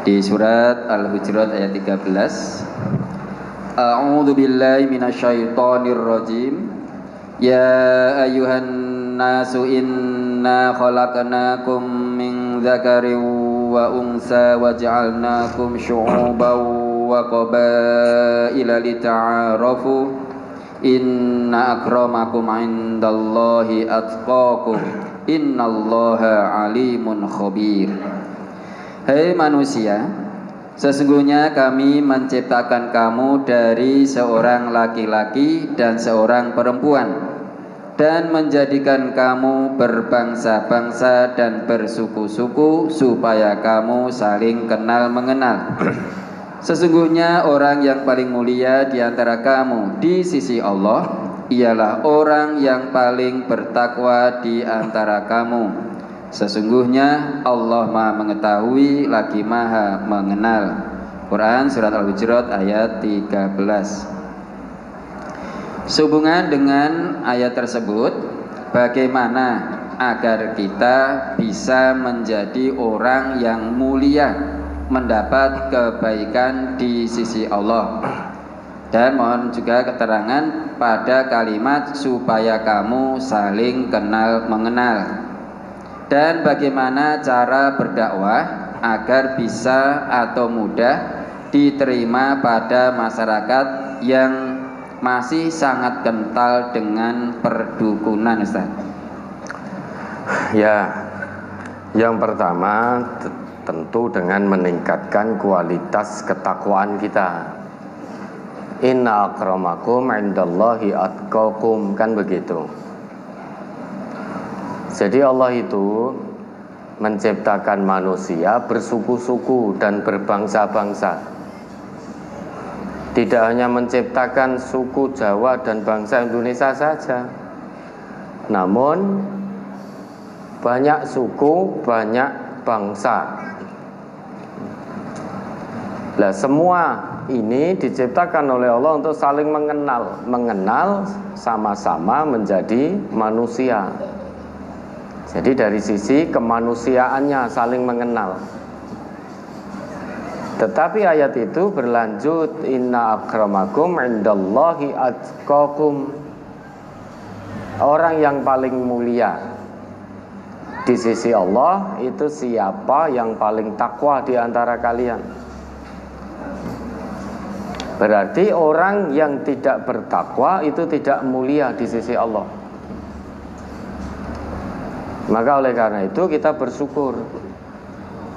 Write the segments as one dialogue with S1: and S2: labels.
S1: Di surat Al-Hujurat ayat 13. A'udzu billahi minasyaitonir rajim. Ya ayyuhan nasu inna khalaqnakum min dzakarin wa unsa waj'alnakum syu'uban wa qabaila lita'arafu. Inna akramakum 'indallahi atqakum. Innallaha 'alimun khabir. Hai manusia, sesungguhnya kami menciptakan kamu dari seorang laki-laki dan seorang perempuan, dan menjadikan kamu berbangsa-bangsa dan bersuku-suku supaya kamu saling kenal mengenal. Sesungguhnya orang yang paling mulia di antara kamu di sisi Allah ialah orang yang paling bertakwa di antara kamu. Sesungguhnya Allah Maha Mengetahui lagi Maha Mengenal. Quran Surat Al-Hujurat ayat 13. Sehubungan dengan ayat tersebut, bagaimana agar kita bisa menjadi orang yang mulia, mendapat kebaikan di sisi Allah. Dan mohon juga keterangan pada kalimat supaya kamu saling kenal mengenal. Dan bagaimana cara berdakwah agar bisa atau mudah diterima pada masyarakat yang masih sangat kental dengan perdukunan, Ustaz?
S2: Ya, yang pertama tentu dengan meningkatkan kualitas ketakwaan kita. Inna akramakum indallahi atqakum, kan begitu. Jadi Allah itu menciptakan manusia bersuku-suku dan berbangsa-bangsa. Tidak hanya menciptakan suku Jawa dan bangsa Indonesia saja, namun banyak suku, banyak bangsa. Nah, semua ini diciptakan oleh Allah untuk saling mengenal sama-sama menjadi manusia. Jadi dari sisi kemanusiaannya saling mengenal. Tetapi ayat itu berlanjut, inna akramakum indallahi atqakum. Orang yang paling mulia di sisi Allah itu siapa yang paling takwa di antara kalian. Berarti orang yang tidak bertakwa itu tidak mulia di sisi Allah. Maka oleh karena itu kita bersyukur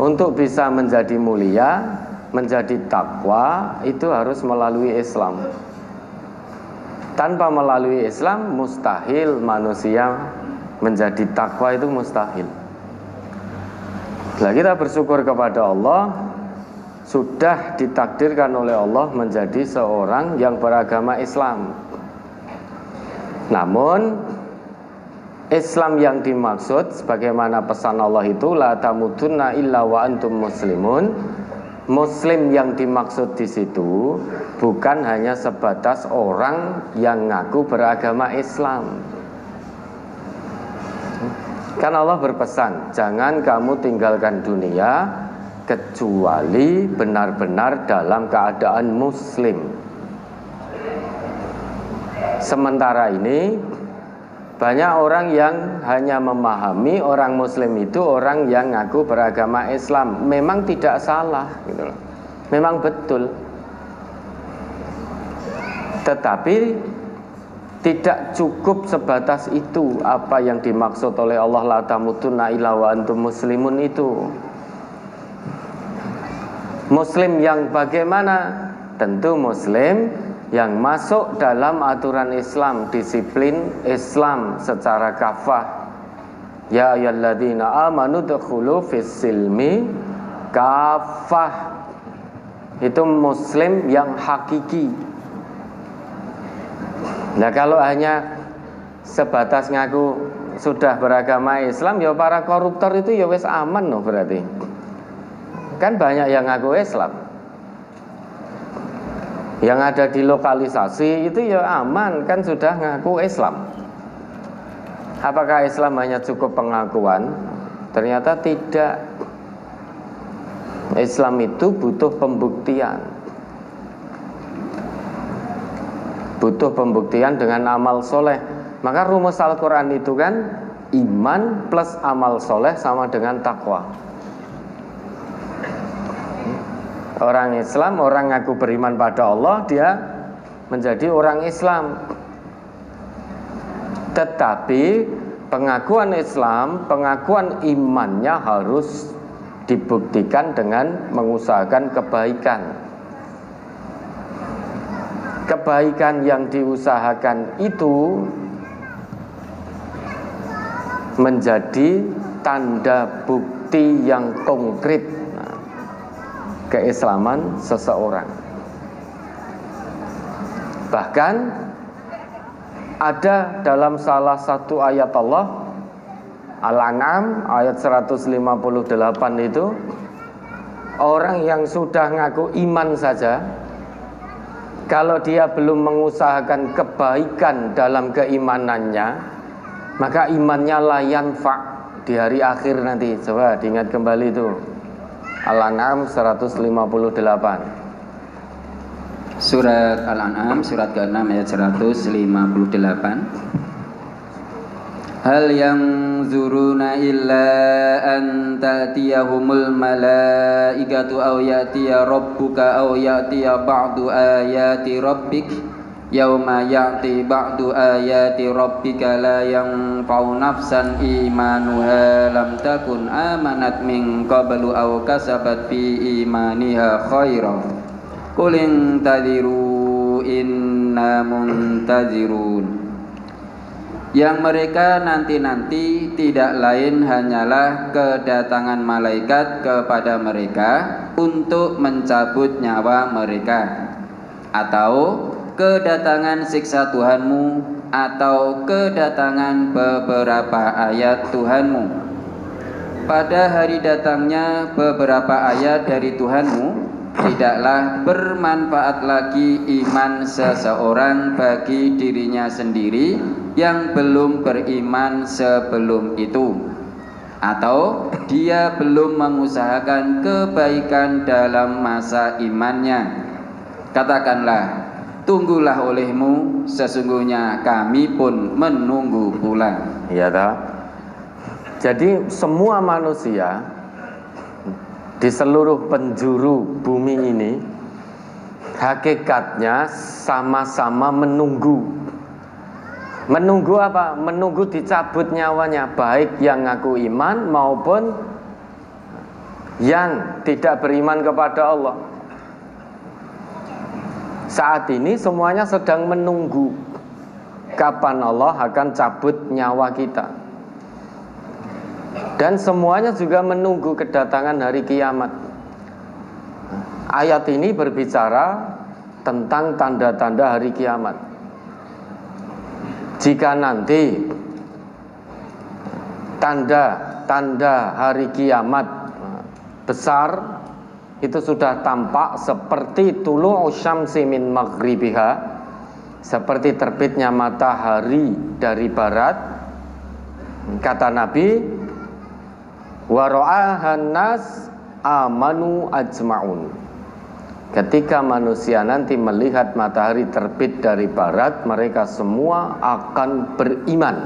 S2: untuk bisa menjadi mulia, menjadi takwa, itu harus melalui Islam. Tanpa melalui Islam mustahil manusia menjadi takwa, itu mustahil. Nah, kita bersyukur kepada Allah sudah ditakdirkan oleh Allah menjadi seorang yang beragama Islam. Namun Islam yang dimaksud sebagaimana pesan Allah itu la tamutunna illa wa antum muslimun. Muslim yang dimaksud di situ bukan hanya sebatas orang yang ngaku beragama Islam. Kan Allah berpesan, jangan kamu tinggalkan dunia kecuali benar-benar dalam keadaan muslim. Sementara ini banyak orang yang hanya memahami orang muslim itu orang yang ngaku beragama Islam. Memang tidak salah gitu loh. Memang betul. Tetapi tidak cukup sebatas itu apa yang dimaksud oleh Allah la tamutunna illa wa antum muslimun itu. Muslim yang bagaimana? Tentu muslim yang masuk dalam aturan Islam, disiplin Islam secara kafah. Ya ayyuhalladzina amanu dkhulu fis-silmi kafah. Itu muslim yang hakiki. Nah, kalau hanya sebatas ngaku sudah beragama Islam, ya para koruptor itu ya wis aman loh berarti. Kan banyak yang ngaku Islam. Yang ada di lokalisasi itu ya aman, kan sudah ngaku Islam. Apakah Islam hanya cukup pengakuan? Ternyata tidak. Islam itu butuh pembuktian. Butuh pembuktian dengan amal soleh. Maka rumus Al-Quran itu kan iman plus amal soleh sama dengan takwa. Orang Islam, orang ngaku beriman pada Allah, dia menjadi orang Islam. Tetapi pengakuan Islam, pengakuan imannya harus dibuktikan dengan mengusahakan kebaikan. Kebaikan yang diusahakan itu menjadi tanda bukti yang konkret keislaman seseorang. Bahkan ada dalam salah satu ayat Allah, Al-An'am ayat 158 itu, orang yang sudah ngaku iman saja, kalau dia belum mengusahakan kebaikan dalam keimanannya, maka imannya la yanfa' di hari akhir nanti. Coba diingat kembali itu, Al-An'am 158.
S1: Surat Al-An'am surat ke-6 ayat 158. Hal yanzuruna illa an ta'tiyahumul malaikatu aw ya'tiya rabbuka aw ya'tiya ba'du ayati rabbik yauma ya'ti ba'du ayati rabbika la yanfa'u nafsan imanuha lam takun amanat min qablu aw kasabat fi imaniha khairan qul intadhiru inna muntazirun. Yang mereka nanti-nanti tidak lain hanyalah kedatangan malaikat kepada mereka untuk mencabut nyawa mereka, atau kedatangan siksa Tuhanmu, atau kedatangan beberapa ayat Tuhanmu. Pada hari datangnya beberapa ayat dari Tuhanmu, tidaklah bermanfaat lagi iman seseorang bagi dirinya sendiri yang belum beriman sebelum itu, atau dia belum mengusahakan kebaikan dalam masa imannya. Katakanlah, tunggulah olehmu, sesungguhnya kami pun menunggu pula.
S2: Ya tak? Jadi semua manusia di seluruh penjuru bumi ini hakikatnya sama-sama menunggu. Menunggu apa? Menunggu dicabut nyawanya, baik yang ngaku iman maupun yang tidak beriman kepada Allah. Saat ini semuanya sedang menunggu kapan Allah akan cabut nyawa kita. Dan semuanya juga menunggu kedatangan hari kiamat. Ayat ini berbicara tentang tanda-tanda hari kiamat. Jika nanti tanda-tanda hari kiamat besar itu sudah tampak seperti tulu'u syamsi min maghribiha, seperti terbitnya matahari dari barat, kata Nabi, wa ra'ahan nas amanu ajma'un. Ketika manusia nanti melihat matahari terbit dari barat, mereka semua akan beriman.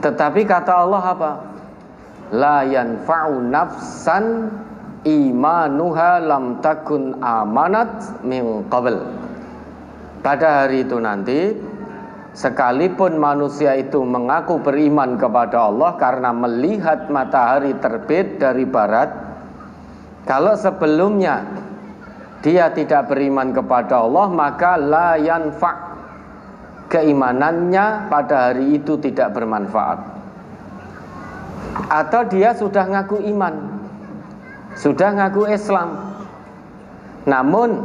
S2: Tetapi kata Allah apa? La yanfa'u nafsan imanuha lam takun amanat min qabl. Pada hari itu nanti, sekalipun manusia itu mengaku beriman kepada Allah karena melihat matahari terbit dari barat, kalau sebelumnya dia tidak beriman kepada Allah, maka la yanfa', keimanannya pada hari itu tidak bermanfaat. Atau dia sudah ngaku iman, sudah ngaku Islam, namun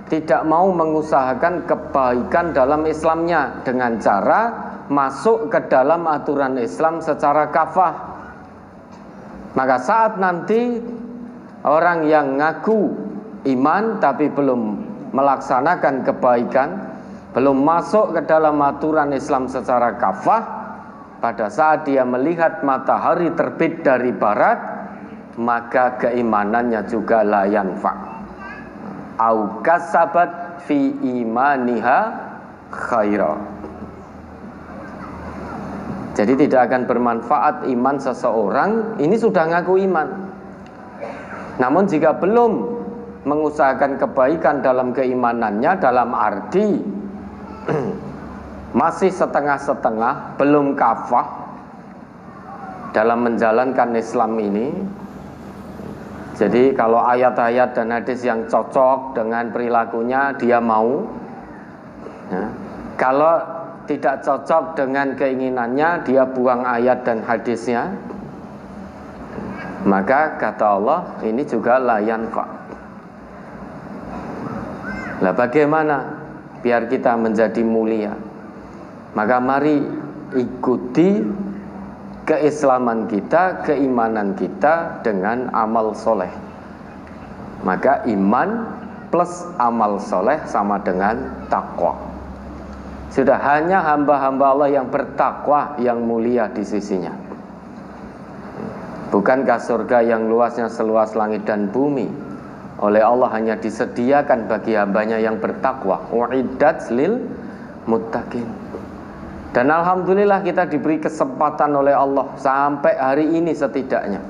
S2: tidak mau mengusahakan kebaikan dalam Islamnya dengan cara masuk ke dalam aturan Islam secara kafah. Maka saat nanti orang yang ngaku iman tapi belum melaksanakan kebaikan, belum masuk ke dalam aturan Islam secara kafah, pada saat dia melihat matahari terbit dari barat, maka keimanannya juga la yanfa. Au kasabat fi imaniha khaira. Jadi tidak akan bermanfaat iman seseorang, ini sudah ngaku iman. Namun jika belum mengusahakan kebaikan dalam keimanannya, dalam arti masih setengah-setengah, belum kafah dalam menjalankan Islam ini. Jadi kalau ayat-ayat dan hadis yang cocok dengan perilakunya dia mau, ya. Kalau tidak cocok dengan keinginannya dia buang ayat dan hadisnya, maka kata Allah ini juga la yanfa. Lah bagaimana biar kita menjadi mulia? Maka mari ikuti keislaman kita, keimanan kita dengan amal soleh. Maka iman plus amal soleh sama dengan takwa. Sudah, hanya hamba-hamba Allah yang bertakwa yang mulia di sisinya. Bukankah surga yang luasnya seluas langit dan bumi oleh Allah hanya disediakan bagi hambanya yang bertakwa? Uiddat lil muttaqin. Dan alhamdulillah kita diberi kesempatan oleh Allah sampai hari ini setidaknya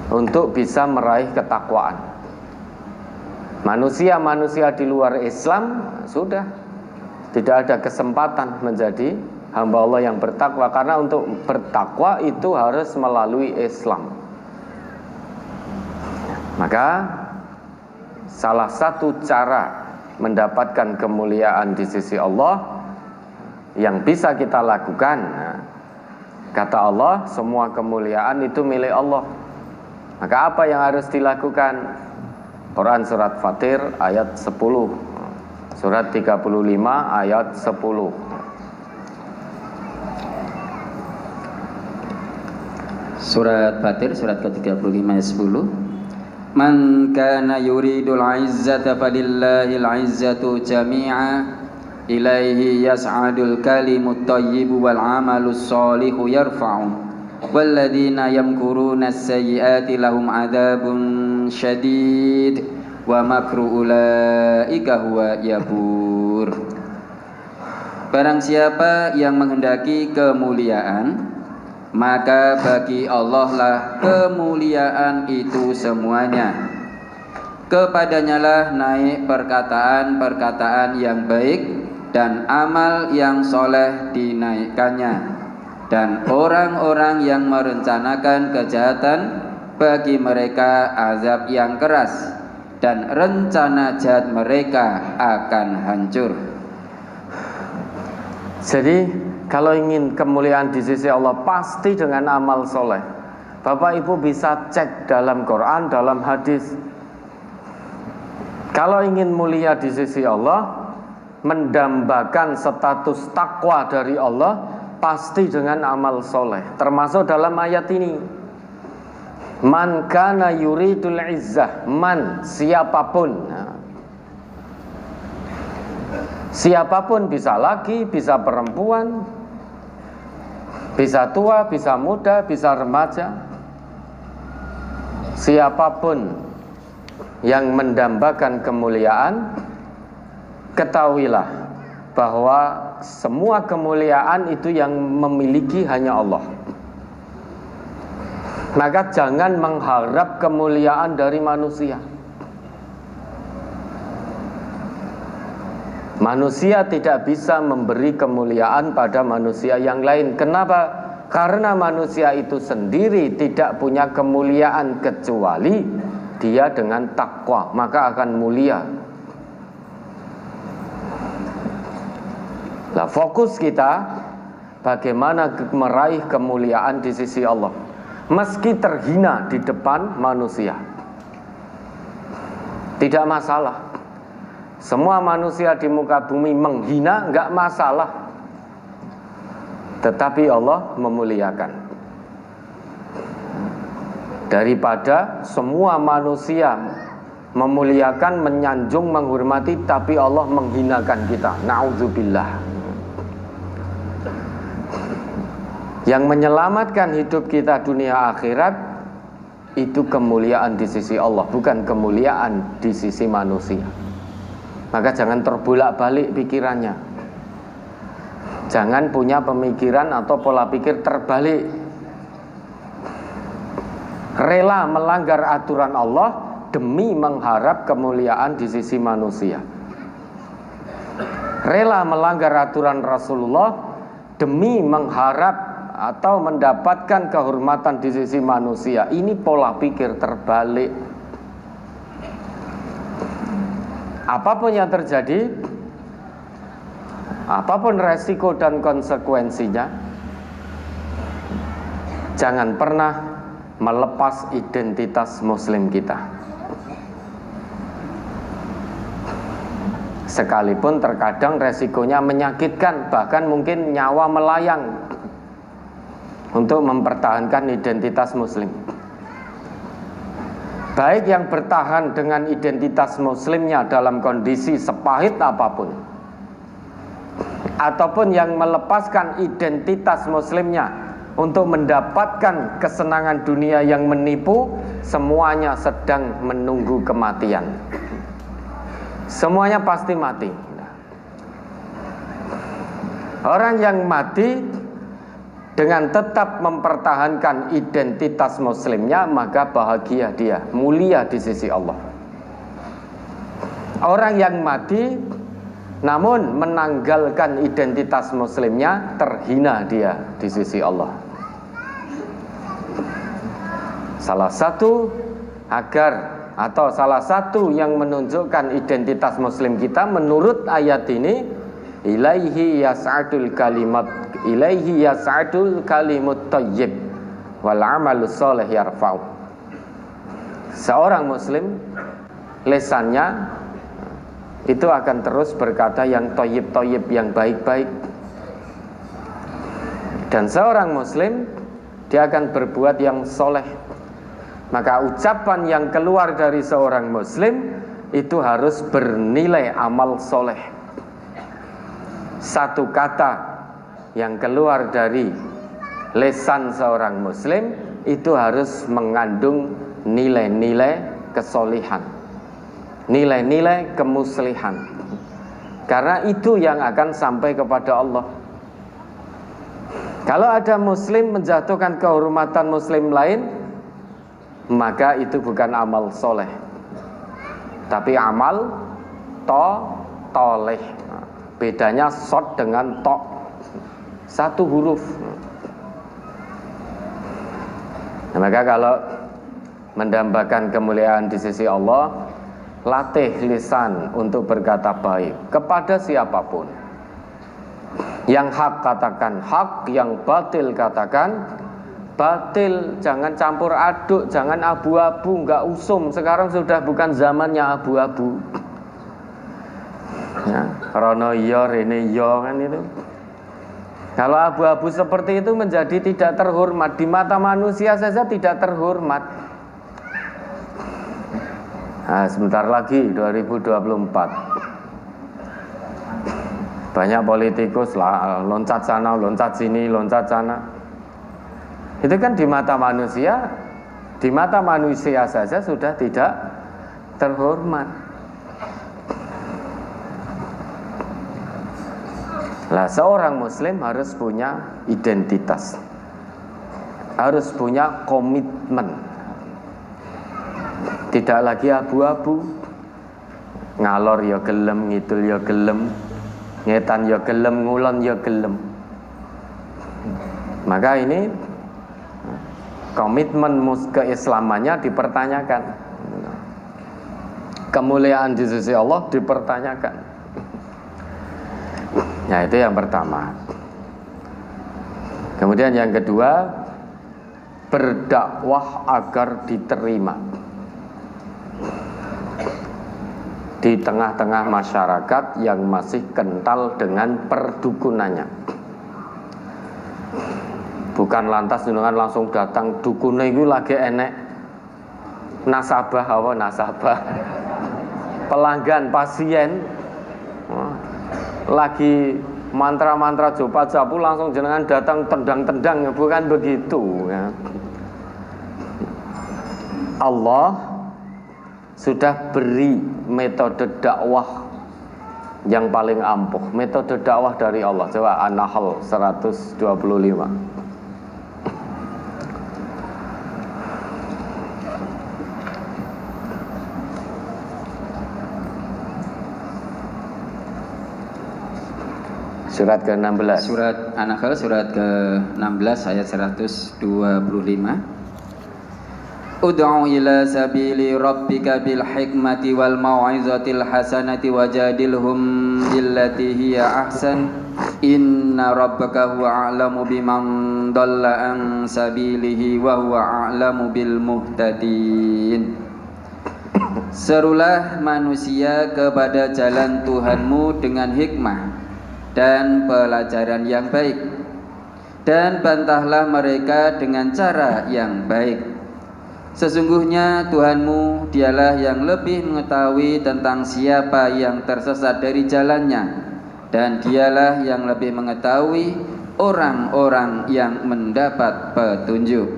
S2: untuk bisa meraih ketakwaan. Manusia-manusia di luar Islam sudah tidak ada kesempatan menjadi hamba Allah yang bertakwa, karena untuk bertakwa itu harus melalui Islam. Maka salah satu cara mendapatkan kemuliaan di sisi Allah yang bisa kita lakukan, kata Allah, semua kemuliaan itu milik Allah. Maka apa yang harus dilakukan? Quran surat Fatir ayat 10, surat 35 ayat 10.
S1: Surat Fatir surat ke-35 ayat 10. Man kana yuridul izzata falillahil izzatu jami'a ilaihi yas'adul kalimut thayyibu wal amalus sholihu yarfa'u walladzina yamkuruna as-sayyi'ati lahum adzabun syadid wa makru ulaika huwa yabur. Barang siapa yang menghendaki kemuliaan, maka bagi Allah lah kemuliaan itu semuanya. Kepadanya lah naik perkataan-perkataan yang baik dan amal yang soleh dinaikkannya. Dan orang-orang yang merencanakan kejahatan, bagi mereka azab yang keras, dan rencana jahat mereka akan hancur.
S2: Jadi kalau ingin kemuliaan di sisi Allah pasti dengan amal soleh. Bapak Ibu bisa cek dalam Quran, dalam hadis. Kalau ingin mulia di sisi Allah, mendambakan status takwa dari Allah, pasti dengan amal soleh. Termasuk dalam ayat ini, man kana yuridul izzah, man, siapapun. Siapapun, bisa laki, bisa perempuan, bisa tua, bisa muda, bisa remaja. Siapapun yang mendambakan kemuliaan, ketahuilah bahwa semua kemuliaan itu yang memiliki hanya Allah. Maka jangan mengharap kemuliaan dari manusia. Manusia tidak bisa memberi kemuliaan pada manusia yang lain. Kenapa? Karena manusia itu sendiri tidak punya kemuliaan kecuali dia dengan takwa, maka akan mulia. Nah, fokus kita bagaimana meraih kemuliaan di sisi Allah, meski terhina di depan manusia. Tidak masalah. Semua manusia di muka bumi menghina, enggak masalah. Tetapi Allah memuliakan. Daripada semua manusia memuliakan, menyanjung, menghormati, tapi Allah menghinakan kita. Na'udzubillah. Yang menyelamatkan hidup kita dunia akhirat itu kemuliaan di sisi Allah, bukan kemuliaan di sisi manusia. Maka jangan terbolak-balik pikirannya. Jangan punya pemikiran atau pola pikir terbalik. Rela melanggar aturan Allah demi mengharap kemuliaan di sisi manusia. Rela melanggar aturan Rasulullah demi mengharap atau mendapatkan kehormatan di sisi manusia. Ini pola pikir terbalik. Apapun yang terjadi, apapun resiko dan konsekuensinya, jangan pernah melepas identitas muslim kita. Sekalipun terkadang resikonya menyakitkan, bahkan mungkin nyawa melayang untuk mempertahankan identitas muslim. Baik yang bertahan dengan identitas muslimnya dalam kondisi sepahit apapun, ataupun yang melepaskan identitas muslimnya untuk mendapatkan kesenangan dunia yang menipu, semuanya sedang menunggu kematian. Semuanya pasti mati. Orang yang mati dengan tetap mempertahankan identitas muslimnya, maka bahagia dia, mulia di sisi Allah. Orang yang mati namun menanggalkan identitas muslimnya, terhina dia di sisi Allah. Salah satu yang menunjukkan identitas muslim kita menurut ayat ini, ilaihi yas'adul kalimut thayyib wal amalus shalih yarfa'u. Seorang muslim lisannya itu akan terus berkata yang thayyib, yang baik-baik. Dan seorang muslim dia akan berbuat yang soleh. Maka ucapan yang keluar dari seorang muslim itu harus bernilai amal soleh. Satu kata yang keluar dari lisan seorang muslim itu harus mengandung nilai-nilai kesolihan, nilai-nilai kemuslihan. Karena itu yang akan sampai kepada Allah. Kalau ada muslim menjatuhkan kehormatan muslim lain, maka itu bukan amal soleh, tapi amal toleh. Bedanya sod dengan to, satu huruf. Nah, maka kalau mendambakan kemuliaan di sisi Allah, latih lisan untuk berkata baik kepada siapapun. Yang hak katakan hak, yang batil katakan batil. Jangan campur aduk, jangan abu-abu, enggak usum. Sekarang sudah bukan zamannya abu-abu. Ya, rono iya, rene iya kan itu. Kalau abu-abu seperti itu menjadi tidak terhormat di mata manusia saja, tidak terhormat. Nah, sebentar lagi 2024. Banyak politikus lah loncat sana, loncat sini, loncat sana. Itu kan di mata manusia saja sudah tidak terhormat. Lah, seorang muslim harus punya identitas, harus punya komitmen. Tidak lagi abu-abu, ngalor ya gelem, ngidul ya gelem, ngetan ya gelem, ngulon ya gelem. Maka ini komitmen keislamannya dipertanyakan, kemuliaan di sisi Allah dipertanyakan. Nah, itu yang pertama. Kemudian yang kedua, berdakwah agar diterima di tengah-tengah masyarakat yang masih kental dengan perdukunannya. Bukan lantas dengan langsung datang dukune itu lagi enek nasabah pelanggan pasien lagi mantra-mantra jopa japu langsung jenengan datang tendang-tendang, bukan begitu ya. Allah sudah beri metode dakwah yang paling ampuh, metode dakwah dari Allah. Coba An-Nahl 125. Surat ke-16.
S1: Surat An-Nahl surat ke-16 ayat 125. Ud'u ila sabili rabbika bil hikmati wal mau'izatil hasanati wajadilhum billati hiya ahsan inna rabbaka huwa a'lamu biman dhalla an sabilihi wa huwa a'lamu bil muhtadin. Serulah manusia kepada jalan Tuhanmu dengan hikmah dan pelajaran yang baik, dan bantahlah mereka dengan cara yang baik. Sesungguhnya Tuhanmu dialah yang lebih mengetahui tentang siapa yang tersesat dari jalannya, dan dialah yang lebih mengetahui orang-orang yang mendapat petunjuk.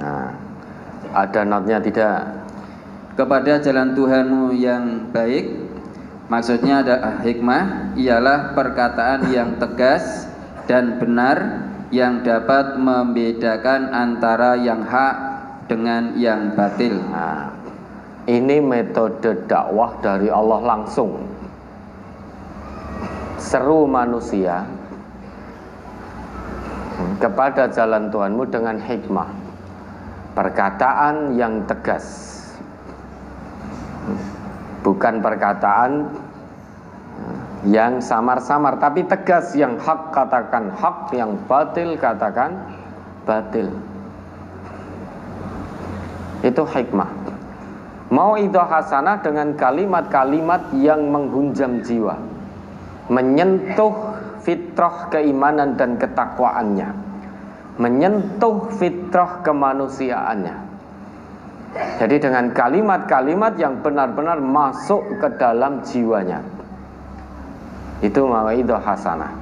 S2: Nah, ada notnya tidak?
S1: Kepada jalan Tuhanmu yang baik, maksudnya ada hikmah, ialah perkataan yang tegas dan benar yang dapat membedakan antara yang hak dengan yang batil.
S2: Nah, ini metode dakwah dari Allah langsung. Seru manusia kepada jalan Tuhanmu dengan hikmah, perkataan yang tegas, bukan perkataan yang samar-samar, tapi tegas. Yang hak katakan hak, yang batil katakan batil. Itu hikmah. Mau'idhah hasanah dengan kalimat-kalimat yang menghunjam jiwa, menyentuh fitrah keimanan dan ketakwaannya, menyentuh fitrah kemanusiaannya. Jadi dengan kalimat-kalimat yang benar-benar masuk ke dalam jiwanya. Itu mau'idhah hasanah.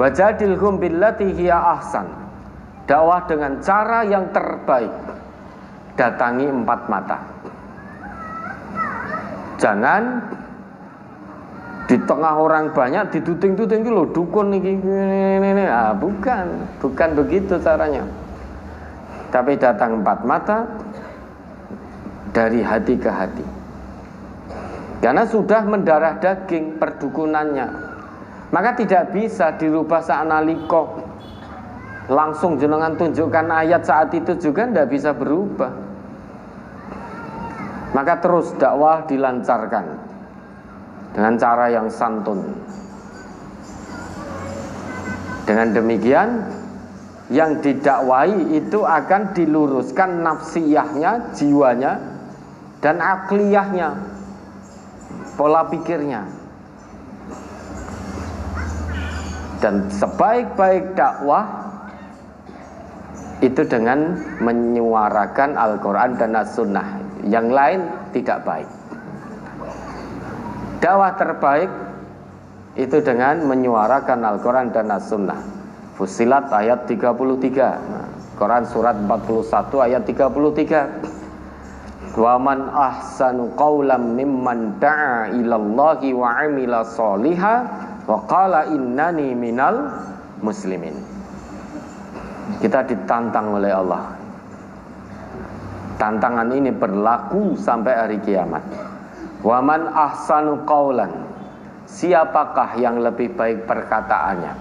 S2: Wajadilhum billati hiya ahsan. Dakwah dengan cara yang terbaik. Datangi 4 mata. Jangan di tengah orang banyak diduting-duting lho dukun iki. Ah, bukan begitu caranya. Tapi datang 4 mata dari hati ke hati. Karena sudah mendarah daging perdukunannya, maka tidak bisa dirubah sa'naliko. Langsung jenengan tunjukkan ayat saat itu juga tidak bisa berubah. Maka terus dakwah dilancarkan dengan cara yang santun. Dengan demikian, yang didakwahi itu akan diluruskan nafsiyahnya, jiwanya, dan akliyahnya, pola pikirnya. Dan sebaik-baik dakwah itu dengan menyuarakan Al-Quran dan As-Sunnah. Yang lain tidak baik. Dakwah terbaik itu dengan menyuarakan Al-Quran dan As-Sunnah. Fussilat ayat 33. Quran surat 41 ayat 33. Wa man ahsanu qawlan mimman da'a ilallahi wa amila sholiha wa qala innani minal muslimin. Kita ditantang oleh Allah. Tantangan ini berlaku sampai hari kiamat. Wa man ahsanu qawlan. Siapakah yang lebih baik perkataannya?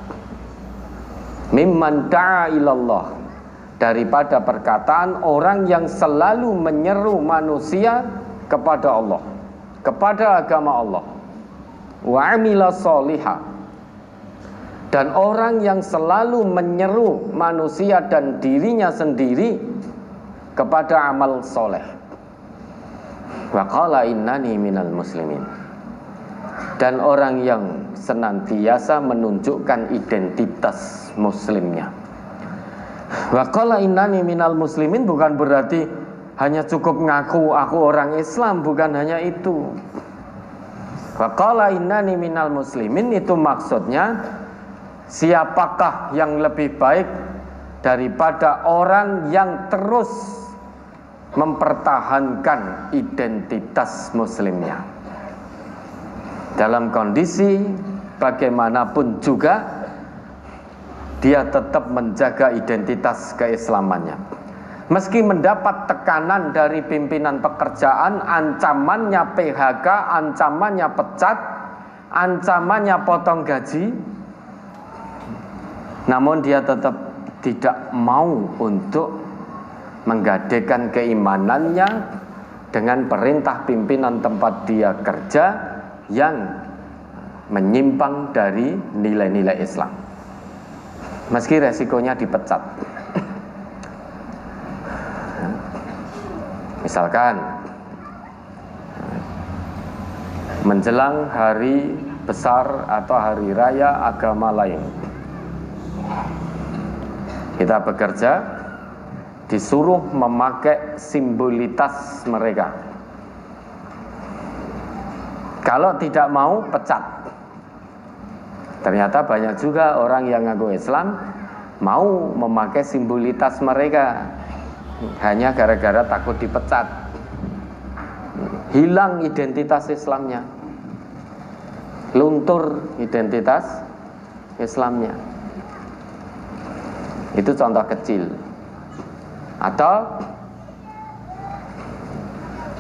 S2: Mimman da'a ilallah. Daripada perkataan orang yang selalu menyeru manusia kepada Allah, kepada agama Allah. Wa amila sholiha. Dan orang yang selalu menyeru manusia dan dirinya sendiri kepada amal soleh. Wa qala innani minal muslimin. Dan orang yang senantiasa menunjukkan identitas muslimnya. Wa qala innani minal muslimin bukan berarti hanya cukup ngaku aku orang Islam, bukan hanya itu. Faqala innani minal muslimin, itu maksudnya siapakah yang lebih baik daripada orang yang terus mempertahankan identitas muslimnya dalam kondisi bagaimanapun juga dia tetap menjaga identitas keislamannya. Meski mendapat tekanan dari pimpinan pekerjaan, ancamannya PHK, ancamannya pecat, ancamannya potong gaji, namun dia tetap tidak mau untuk menggadaikan keimanannya dengan perintah pimpinan tempat dia kerja yang menyimpang dari nilai-nilai Islam. Meski resikonya dipecat. Misalkan menjelang hari besar atau hari raya agama lain, kita bekerja disuruh memakai simbolitas mereka. Kalau tidak mau, pecat. Ternyata banyak juga orang yang ngaku Islam mau memakai simbolitas mereka hanya gara-gara takut dipecat. Hilang identitas Islamnya, luntur identitas Islamnya. Itu contoh kecil. Atau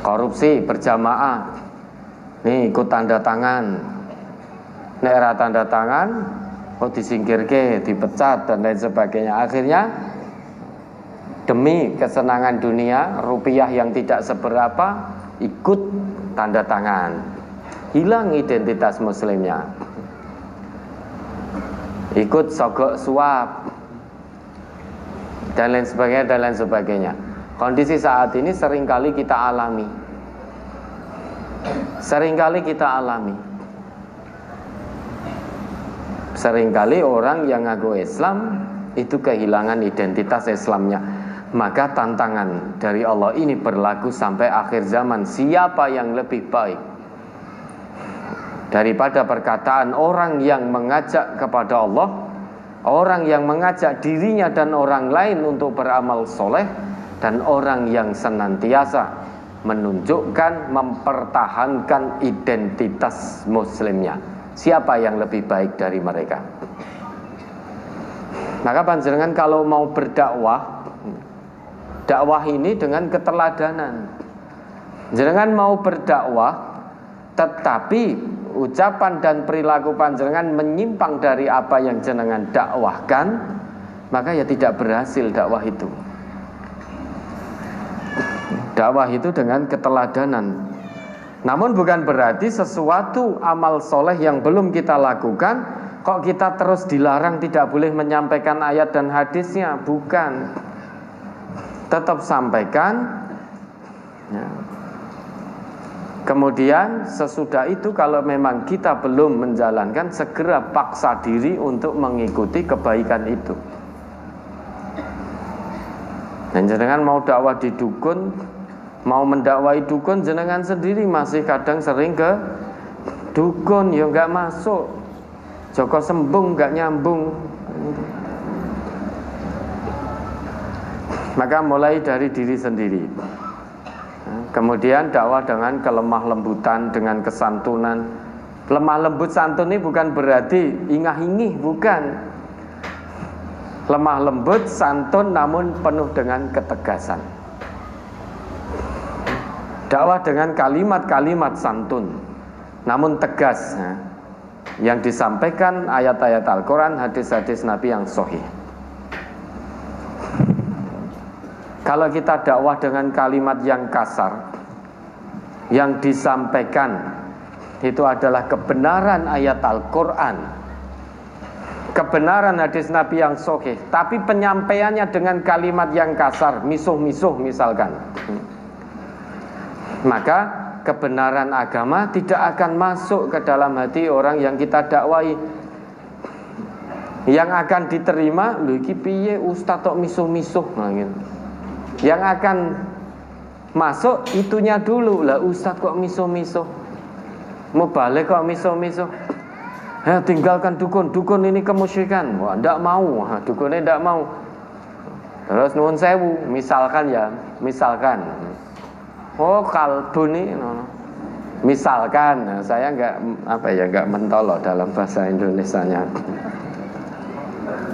S2: korupsi berjamaah, nih ikut tanda tangan, nek ora tanda tangan kok disingkirke, dipecat dan lain sebagainya. Akhirnya demi kesenangan dunia, rupiah yang tidak seberapa, ikut tanda tangan, hilang identitas muslimnya, ikut sogok suap dan lain sebagainya. Kondisi saat ini seringkali kita alami. Seringkali orang yang ngaku Islam itu kehilangan identitas Islamnya. Maka tantangan dari Allah ini berlaku sampai akhir zaman. Siapa yang lebih baik daripada perkataan orang yang mengajak kepada Allah, orang yang mengajak dirinya dan orang lain untuk beramal soleh, dan orang yang senantiasa menunjukkan, mempertahankan identitas muslimnya. Siapa yang lebih baik dari mereka? Maka panjenengan kalau mau berdakwah, dakwah ini dengan keteladanan. Jenengan mau berdakwah tetapi ucapan dan perilaku panjenengan menyimpang dari apa yang jenengan dakwahkan, maka ya tidak berhasil dakwah itu. Dakwah itu dengan keteladanan. Namun bukan berarti sesuatu amal soleh yang belum kita lakukan kok kita terus dilarang tidak boleh menyampaikan ayat dan hadisnya. Bukan. Tetap sampaikan ya. Kemudian sesudah itu kalau memang kita belum menjalankan, segera paksa diri untuk mengikuti kebaikan itu. Dan jenengan mau dakwah di dukun, mau mendakwai dukun, jenengan sendiri masih kadang sering ke dukun, ya nggak masuk. Joko sembung nggak nyambung. Maka mulai dari diri sendiri. Kemudian dakwah dengan kelemah lembutan, dengan kesantunan. Lemah lembut santun ini bukan berarti ingah-ingih, bukan. Lemah lembut santun namun penuh dengan ketegasan. Dakwah dengan kalimat-kalimat santun namun tegas, yang disampaikan ayat-ayat Al-Quran, hadis-hadis Nabi yang sahih. Kalau kita dakwah dengan kalimat yang kasar, yang disampaikan itu adalah kebenaran ayat Al-Quran, kebenaran hadis Nabi yang sahih, tapi penyampaiannya dengan kalimat yang kasar, misuh-misuh misalkan, maka kebenaran agama tidak akan masuk ke dalam hati orang yang kita dakwai. Yang akan diterima, lho iki piye ustaz tok misuh-misuh, nah gitu. Yang akan masuk itunya dulu, lah ustaz kok misuh-misuh. Mau balik kok miso-miso. Tinggalkan dukun, dukun ini kemusyrikan. Wah, ndak mau. Dukunnya ndak mau. Terus nuwun sewu, misalkan ya, misalkan. Oh, kalbu nih, misalkan, saya nggak mentolo dalam bahasa Indonesianya.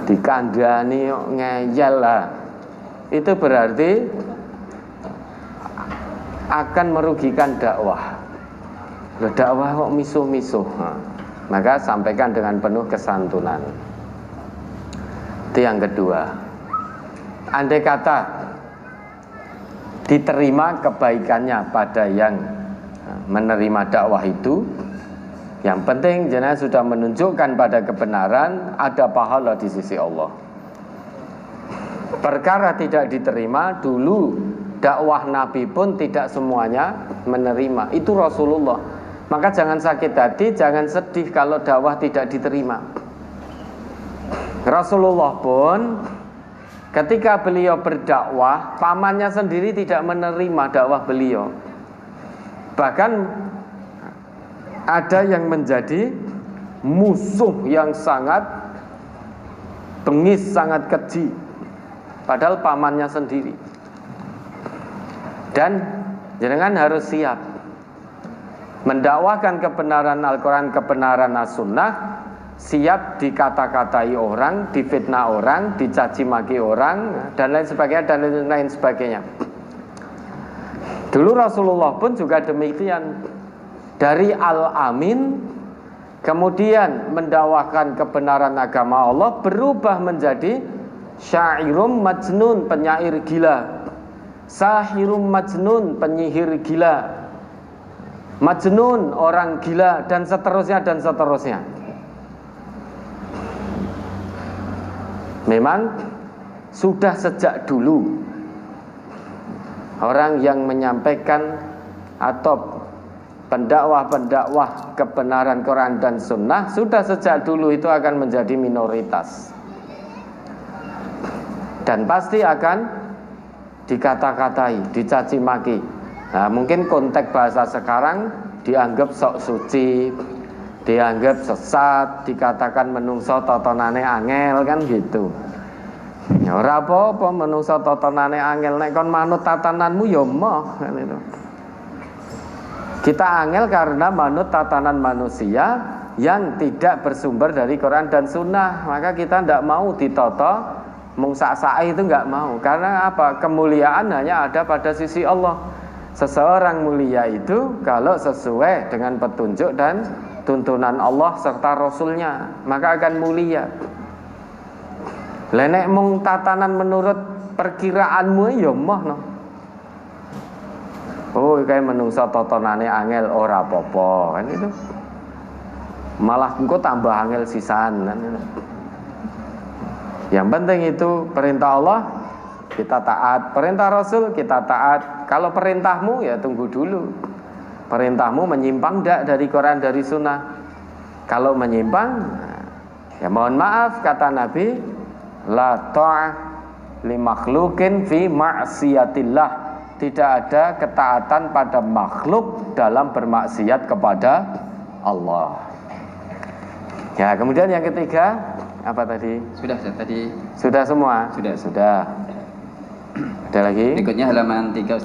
S2: Dikandani ngeyel lah. Itu berarti akan merugikan dakwah. Loh, dakwah kok misuh-misuh. Maka sampaikan dengan penuh kesantunan. Itu yang kedua. Andai kata diterima kebaikannya pada yang menerima dakwah itu, yang penting jenengan sudah menunjukkan pada kebenaran, ada pahala di sisi Allah. Perkara tidak diterima, dulu dakwah Nabi pun tidak semuanya menerima. Itu Rasulullah. Maka jangan sakit hati, jangan sedih kalau dakwah tidak diterima. Rasulullah pun ketika beliau berdakwah, pamannya sendiri tidak menerima dakwah beliau. Bahkan ada yang menjadi musuh yang sangat bengis, sangat keji, padahal pamannya sendiri. Dan jenengan harus siap mendakwakan kebenaran Al-Quran, kebenaran As-Sunnah, siap dikata-katai orang, difitnah orang, dicaci maki orang, dan lain sebagainya, Dulu Rasulullah pun juga demikian. Dari Al-Amin, kemudian mendakwakan kebenaran agama Allah, berubah menjadi syairum majnun, penyair gila, sahirum majnun, penyihir gila, majnun, orang gila, dan seterusnya dan seterusnya. Memang sudah sejak dulu orang yang menyampaikan atau pendakwah kebenaran Quran dan Sunnah sudah sejak dulu itu akan menjadi minoritas, dan pasti akan dikata-katai, dicaci maki. Nah, mungkin konteks bahasa sekarang dianggap sok suci, dianggap sesat, dikatakan menungso totonane angel, kan gitu. Ya ora apa-apa menungso totonane angel, nek kon manut tatananmu ya moh, kan itu. Kita angel karena manut tatanan manusia yang tidak bersumber dari Quran dan Sunnah. Maka kita tidak mau ditoto mung sak-sak itu nggak mau. Karena apa? Kemuliaan hanya ada pada sisi Allah. Seseorang mulia itu kalau sesuai dengan petunjuk dan tuntunan Allah serta Rasulnya, maka akan mulia. Lenek mung tatanan menurut perkiraanmu ya moh no. Oh, kayak menungso totonane angel ora apa-apa, kan itu. Malah engko tambah angel sisan, kan itu. Yang penting itu perintah Allah kita taat, perintah Rasul kita taat. Kalau perintahmu ya tunggu dulu. Perintahmu menyimpang enggak dari Quran, dari Sunnah. Kalau menyimpang, ya mohon maaf kata Nabi, la ta'ah li makhlukin fi ma'siyatillah. Tidak ada ketaatan pada makhluk dalam bermaksiat kepada Allah. Ya, kemudian yang ketiga apa tadi?
S1: Sudah tadi.
S2: Sudah semua?
S1: Sudah.
S2: Ada lagi?
S1: Berikutnya halaman 3, Ustaz.